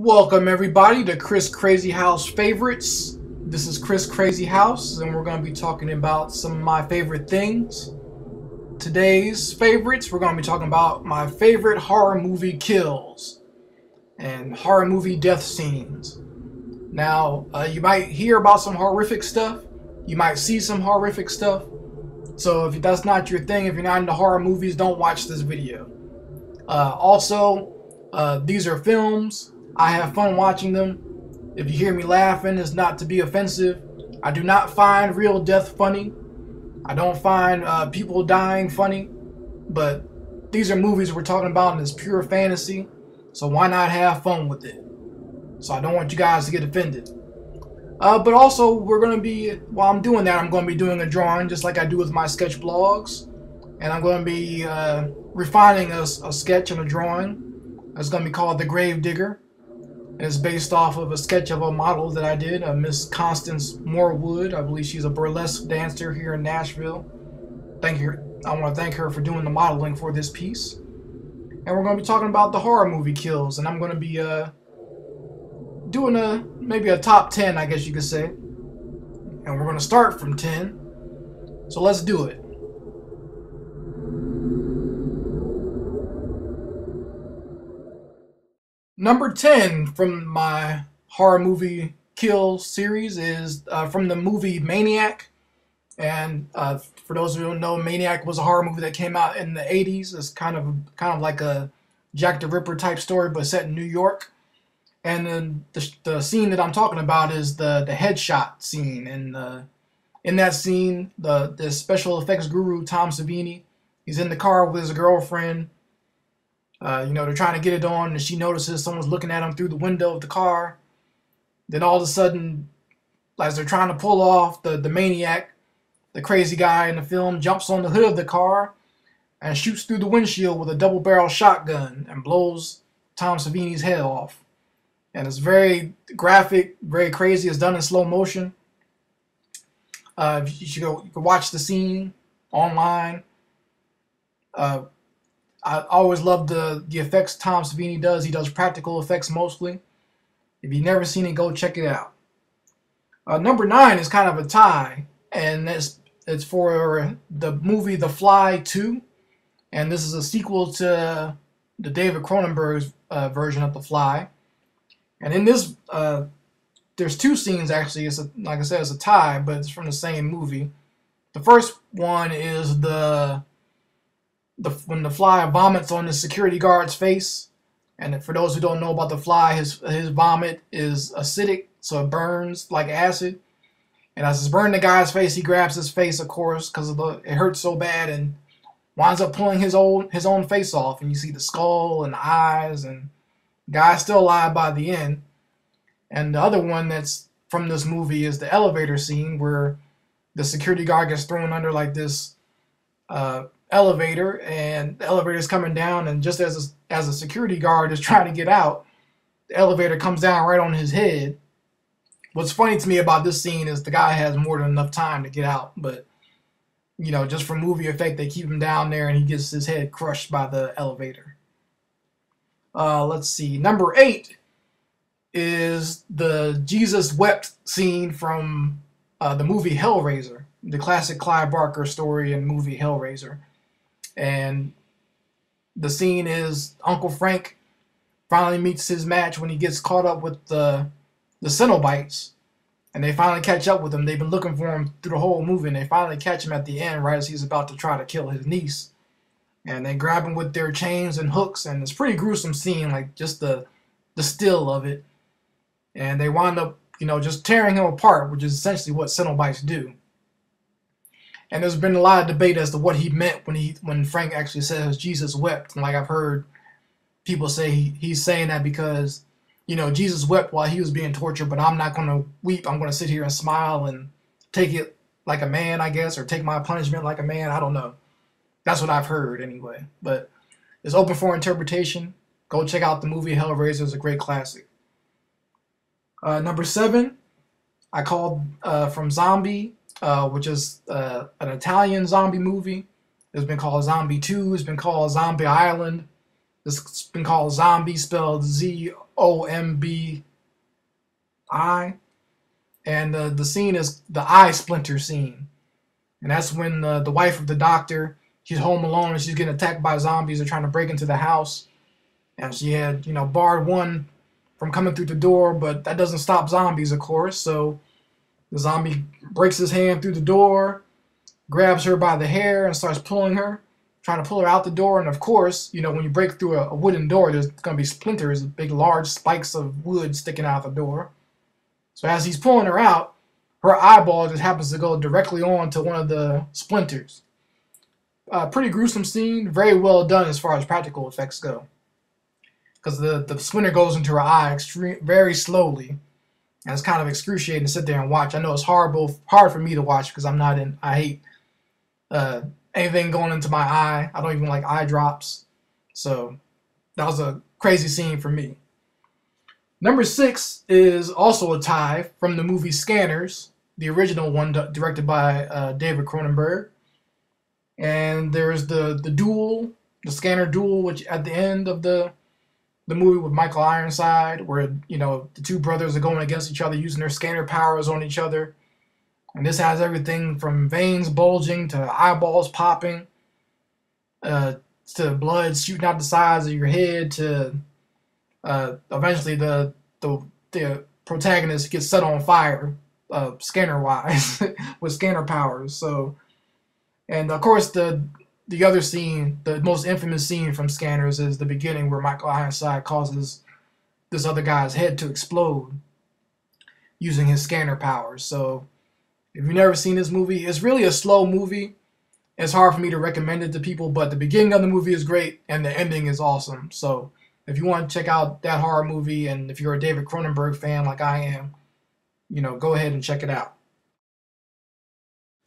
Welcome everybody to Chris Crazy House Favorites. This is Chris Crazy House and we're going to be talking about some of my favorite things. Today's favorites, we're going to be talking about my favorite horror movie kills and horror movie death scenes. Now, you might hear about some horrific stuff. You might see some horrific stuff. So if that's not your thing, if you're not into horror movies, don't watch this video. These are films. I have fun watching them. If you hear me laughing, it's not to be offensive. I do not find real death funny. I don't find people dying funny. But these are movies we're talking about and it's pure fantasy. So why not have fun with it? So I don't want you guys to get offended. But also, we're going to be, while I'm doing that, I'm going to be doing a drawing just like I do with my sketch blogs. And I'm going to be refining a sketch and a drawing. It's going to be called The Grave Digger. It's based off of a sketch of a model that I did, Miss Constance MOREWOOD. I believe she's a burlesque dancer here in Nashville. I want to thank her for doing the modeling for this piece. And we're going to be talking about the horror movie kills. And I'm going to be doing maybe a top 10, I guess you could say. And we're going to start from 10. So let's do it. Number 10 from my horror movie kill series is from the movie MANIAC. And for those who don't know, MANIAC was a horror movie that came out in the 80s. It's kind of like a Jack the Ripper type story, but set in New York. And then the scene that I'm talking about is the headshot scene. And in that scene, the special effects guru, Tom Savini, he's in the car with his girlfriend. They're trying to get it on, and she notices someone's looking at him through the window of the car. Then all of a sudden, as they're trying to pull off, the maniac, the crazy guy in the film, jumps on the hood of the car and shoots through the windshield with a double-barrel shotgun and blows Tom Savini's head off. And it's very graphic, very crazy. It's done in slow motion. You can watch the scene online. I always love the effects Tom Savini does. He does practical effects mostly. If you've never seen it, go check it out. Number 9 is kind of a tie, and it's for the movie The Fly 2, and this is a sequel to the David Cronenberg's version of The Fly. And in this, there's 2 scenes actually. Like I said, it's a tie, but it's from the same movie. The first one is when the fly vomits on the security guard's face. And for those who don't know about the fly, his vomit is acidic, so it burns like acid. And as it's burning the guy's face, he grabs his face, of course, because it hurts so bad, and winds up pulling his own face off. And you see the skull and the eyes, and the guy's still alive by the end. And the other one that's from this movie is the elevator scene where the security guard gets thrown under like this elevator, and the elevator is coming down, and just as a security guard is trying to get out, the elevator comes down right on his head. What's funny to me about this scene is the guy has more than enough time to get out, but just for movie effect, they keep him down there and he gets his head crushed by the elevator. Let's see. Number 8 is the Jesus Wept scene from the movie Hellraiser, the classic Clive Barker story and movie Hellraiser. And the scene is Uncle Frank finally meets his match when he gets caught up with the Cenobites. And they finally catch up with him. They've been looking for him through the whole movie, and they finally catch him at the end right as he's about to try to kill his niece. And they grab him with their chains and hooks, and it's a pretty gruesome scene, like just the still of it. And they wind up, just tearing him apart, which is essentially what Cenobites do. And there's been a lot of debate as to what he meant when Frank actually says Jesus wept. And like I've heard people say he's saying that because, Jesus wept while he was being tortured, but I'm not going to weep. I'm going to sit here and smile and take it like a man, I guess, or take my punishment like a man. I don't know. That's what I've heard anyway. But it's open for interpretation. Go check out the movie Hellraiser. It's a great classic. Number 7, I called from Zombie. Which is an Italian zombie movie. It's been called Zombie 2. It's been called Zombie Island. It's been called Zombie, spelled ZOMBI. And the scene is the eye splinter scene. And that's when the wife of the doctor, she's home alone and she's getting attacked by zombies. They're trying to break into the house. And she had, barred one from coming through the door, but that doesn't stop zombies, of course. So the zombie breaks his hand through the door, grabs her by the hair and starts pulling her, trying to pull her out the door. And of course, when you break through a wooden door, there's going to be splinters, big, large spikes of wood sticking out the door. So as he's pulling her out, her eyeball just happens to go directly onto one of the splinters. Pretty gruesome scene, very well done as far as practical effects go. Because the splinter goes into her eye very slowly. And it's kind of excruciating to sit there and watch. I know it's hard for me to watch because I hate anything going into my eye. I don't even like eye drops. So that was a crazy scene for me. Number 6 is also a tie from the movie Scanners, the original one directed by David Cronenberg. And there's the duel, the Scanner duel, which at the end of the movie with Michael Ironside, where the two brothers are going against each other using their scanner powers on each other. And this has everything from veins bulging to eyeballs popping, to blood shooting out the sides of your head, to eventually the protagonist gets set on fire, scanner-wise, with scanner powers. So, and of course the other scene, the most infamous scene from Scanners, is the beginning where Michael Ironside causes this other guy's head to explode using his scanner powers. So if you've never seen this movie, it's really a slow movie. It's hard for me to recommend it to people, but the beginning of the movie is great and the ending is awesome. So if you want to check out that horror movie, and if you're a David Cronenberg fan like I am, go ahead and check it out.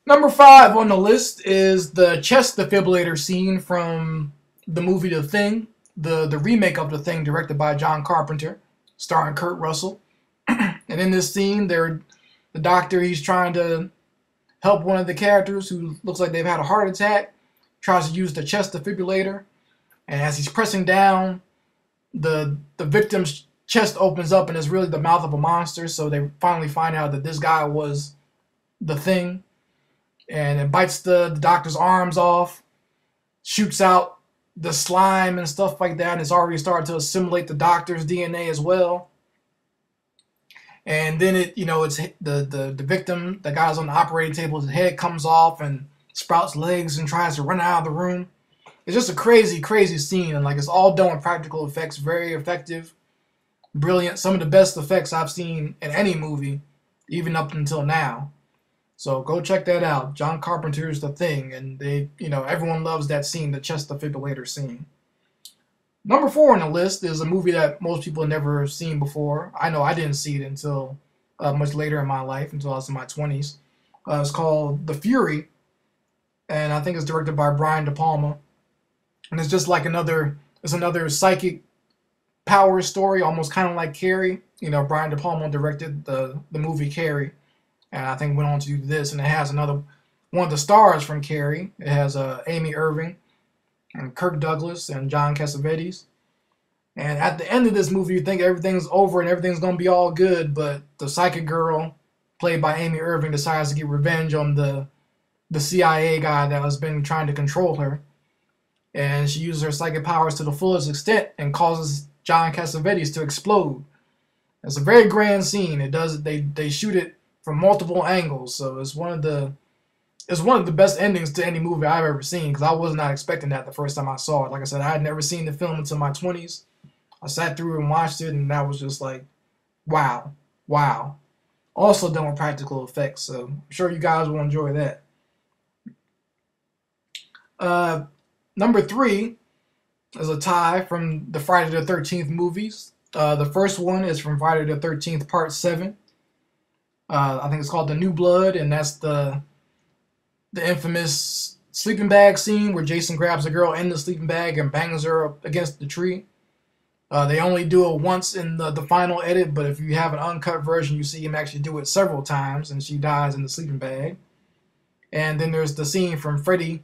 Number 5 on the list is the chest defibrillator scene from the movie The Thing, the remake of The Thing directed by John Carpenter, starring Kurt Russell. And in this scene, the doctor, he's trying to help one of the characters who looks like they've had a heart attack, tries to use the chest defibrillator, and as he's pressing down, the victim's chest opens up and it's really the mouth of a monster. So they finally find out that this guy was the Thing, and it bites the doctor's arms off, shoots out the slime and stuff like that, and it's already started to assimilate the doctor's DNA as well. And then it's the victim, the guy's on the operating table, his head comes off and sprouts legs and tries to run out of the room. It's just a crazy, crazy scene, and it's all done with practical effects, very effective, brilliant. Some of the best effects I've seen in any movie, even up until now. So go check that out. John Carpenter's The Thing, and everyone loves that scene, the chest defibrillator scene. Number 4 on the list is a movie that most people have never seen before. I know I didn't see it until much later in my life, until I was in my 20s. It's called The Fury, and I think it's directed by Brian De Palma. And it's just like another psychic power story, almost kind of like Carrie. Brian De Palma directed the movie Carrie, and I think went on to do this. And it has one of the stars from Carrie. It has Amy Irving and Kirk Douglas and John Cassavetes. And at the end of this movie, you think everything's over and everything's going to be all good, but the psychic girl, played by Amy Irving, decides to get revenge on the CIA guy that has been trying to control her. And she uses her psychic powers to the fullest extent and causes John Cassavetes to explode. It's a very grand scene. They shoot it from multiple angles, so it's one of the best endings to any movie I've ever seen, because I was not expecting that the first time I saw it. Like I said, I had never seen the film until my 20s. I sat through it and watched it, and that was just like, wow. Also done with practical effects, so I'm sure you guys will enjoy that. Number 3 is a tie from the Friday the 13th movies. The first one is from Friday the 13th Part 7. I think it's called The New Blood, and that's the infamous sleeping bag scene where Jason grabs a girl in the sleeping bag and bangs her up against the tree. They only do it once in the final edit, but if you have an uncut version, you see him actually do it several times, and she dies in the sleeping bag. And then there's the scene from Freddy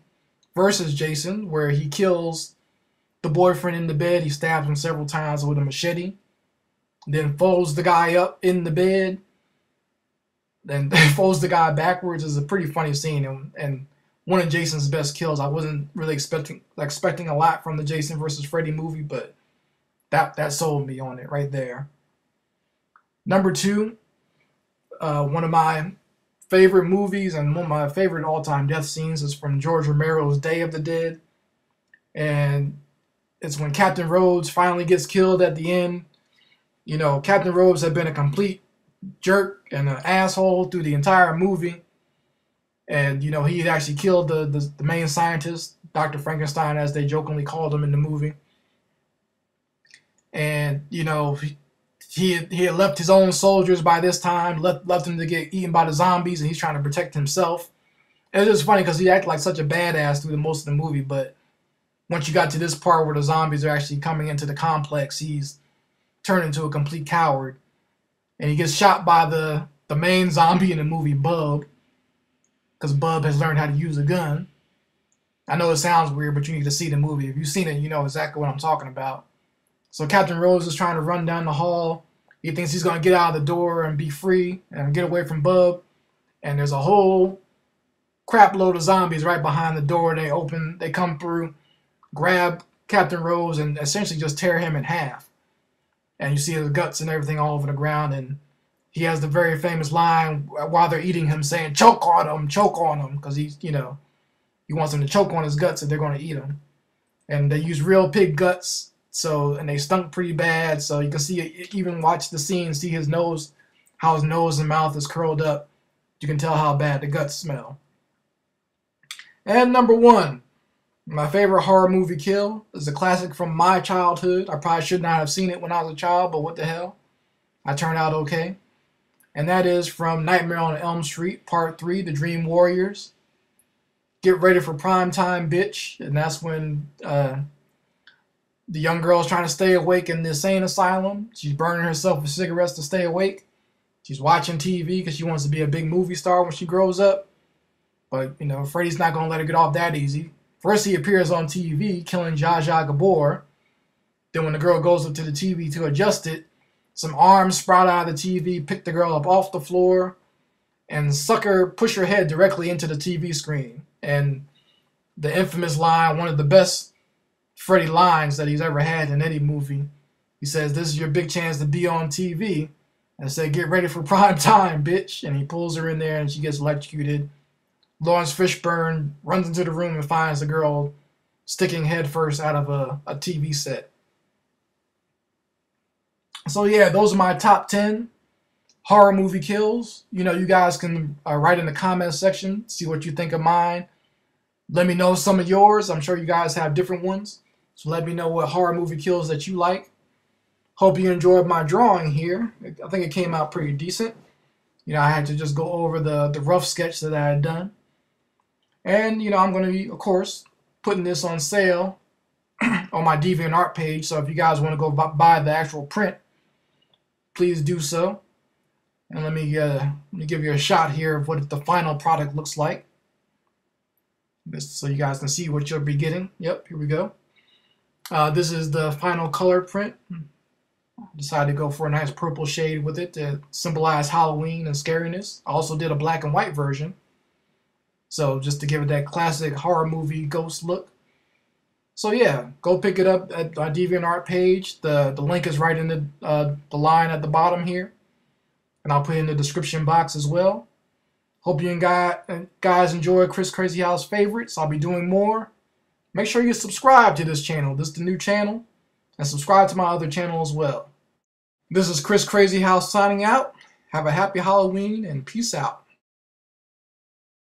versus Jason, where he kills the boyfriend in the bed. He stabs him several times with a machete. Then folds the guy up in the bed. Then folds the guy backwards. It's a pretty funny scene, and one of Jason's best kills. I wasn't really expecting a lot from the Jason versus Freddy movie, but that sold me on it right there. Number 2, one of my favorite movies and one of my favorite all-time death scenes is from George Romero's Day of the Dead, and it's when Captain Rhodes finally gets killed at the end. You know, Captain Rhodes had been a complete jerk and an asshole through the entire movie. And, you know, he had actually killed the main scientist, Dr. Frankenstein, as they jokingly called him in the movie. And, you know, he had left his own soldiers by this time, left him to get eaten by the zombies, and he's trying to protect himself. And it's just funny because he acted like such a badass through most of the movie, but once you got to this part where the zombies are actually coming into the complex, he's turned into a complete coward. And he gets shot by the main zombie in the movie, Bub, because Bub has learned how to use a gun. I know it sounds weird, but you need to see the movie. If you've seen it, you know exactly what I'm talking about. So Captain Rhodes is trying to run down the hall. He thinks he's going to get out of the door and be free and get away from Bub. And there's a whole crap load of zombies right behind the door. They come through, grab Captain Rhodes, and essentially just tear him in half. And you see his guts and everything all over the ground. And he has the very famous line while they're eating him saying, choke on him, because he's, you know, he wants them to choke on his guts if they're going to eat him. And they use real pig guts, and they stunk pretty bad. So you can see, even watch the scene, see his nose, how his nose and mouth is curled up. You can tell how bad the guts smell. And number 1, my favorite horror movie kill is a classic from my childhood. I probably should not have seen it when I was a child, but what the hell? I turned out okay. And that is from Nightmare on Elm Street, Part 3, The Dream Warriors. Get ready for prime time, bitch. And that's when the young girl is trying to stay awake in the insane asylum. She's burning herself with cigarettes to stay awake. She's watching TV because she wants to be a big movie star when she grows up. But, you know, Freddy's not going to let her get off that easy. First he appears on TV, killing Zsa Zsa Gabor. Then when the girl goes up to the TV to adjust it, some arms sprout out of the TV, pick the girl up off the floor, and push her head directly into the TV screen. And the infamous line, one of the best Freddy lines that he's ever had in any movie. He says, "This is your big chance to be on TV." And said, "Get ready for prime time, bitch." And he pulls her in there and she gets electrocuted. Lawrence Fishburne runs into the room and finds the girl sticking headfirst out of a TV set. So yeah, those are my top 10 horror movie kills. You know, you guys can write in the comments section, see what you think of mine. Let me know some of yours. I'm sure you guys have different ones. So let me know what horror movie kills that you like. Hope you enjoyed my drawing here. I think it came out pretty decent. You know, I had to just go over the rough sketch that I had done. And, you know, I'm going to be, of course, putting this on sale on my DeviantArt page. So if you guys want to go buy the actual print, please do so. And let me give you a shot here of what the final product looks like. Just so you guys can see what you'll be getting. Yep, here we go. This is the final color print. Decided to go for a nice purple shade with it to symbolize Halloween and scariness. I also did a black and white version. So just to give it that classic horror movie ghost look. So yeah, go pick it up at our DeviantArt page. The link is right in the line at the bottom here. And I'll put it in the description box as well. Hope you guys enjoy Chris Crazy House favorites. I'll be doing more. Make sure you subscribe to this channel. This is the new channel. And subscribe to my other channel as well. This is Chris Crazy House signing out. Have a happy Halloween and peace out.